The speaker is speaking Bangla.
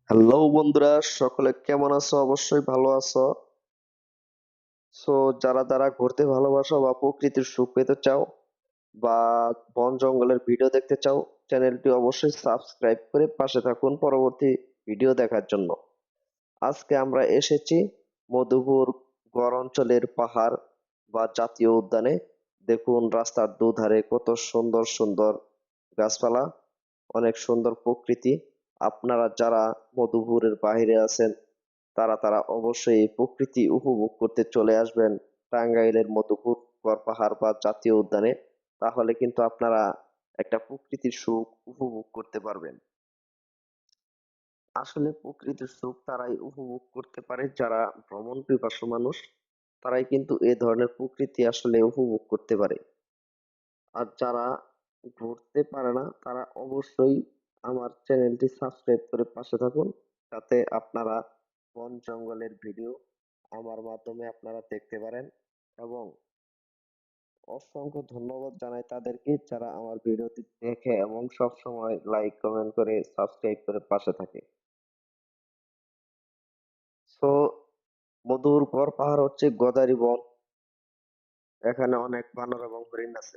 হ্যালো বন্ধুরা, সকলে কেমন আছো? অবশ্যই ভালো আছো। সো যারা যারা ঘুরতে ভালোবাসো বা প্রকৃতির সুখ পেতে চাও বা বন জঙ্গলের ভিডিও দেখতে চাও, চ্যানেলটি অবশ্যই সাবস্ক্রাইব করে পাশে থাকুন পরবর্তী ভিডিও দেখার জন্য। আজকে আমরা এসেছি মধুপুর গড় অঞ্চলের পাহাড় বা জাতীয় উদ্যানে। দেখুন রাস্তার দুধারে কত সুন্দর সুন্দর গাছপালা, অনেক সুন্দর প্রকৃতি। আপনারা যারা মধুপুরের বাইরে আছেন তারা তারা অবশ্যই এই প্রকৃতি উপভোগ করতে চলে আসবেন টাঙ্গাইলের মধুপুর গড় পাহাড় বা জাতীয় উদ্যানে। তাহলে কিন্তু আপনারা একটা প্রকৃতির সুখ উপভোগ করতে পারবেন। আসলে প্রকৃতির সুখ তারাই উপভোগ করতে পারে যারা ভ্রমণ পিপাসু মানুষ। তারাই কিন্তু এ ধরনের প্রকৃতি আসলে উপভোগ করতে পারে। আর যারা ঘুরতে পারে না তারা অবশ্যই আমার চ্যানেলটি সাবস্ক্রাইব করে পাশে থাকুন, যাতে আপনারা বন জঙ্গলের ভিডিও আমার মাধ্যমে আপনারা দেখতে পারেন। এবং অসংখ্য ধন্যবাদ জানাই তাদেরকে যারা আমার ভিডিওটি দেখে এবং সব সময় লাইক কমেন্ট করে সাবস্ক্রাইব করে পাশে থাকে। সো মধুর গড় পাহাড় হচ্ছে গদারি বন। এখানে অনেক বানর এবং হরিণ আছে।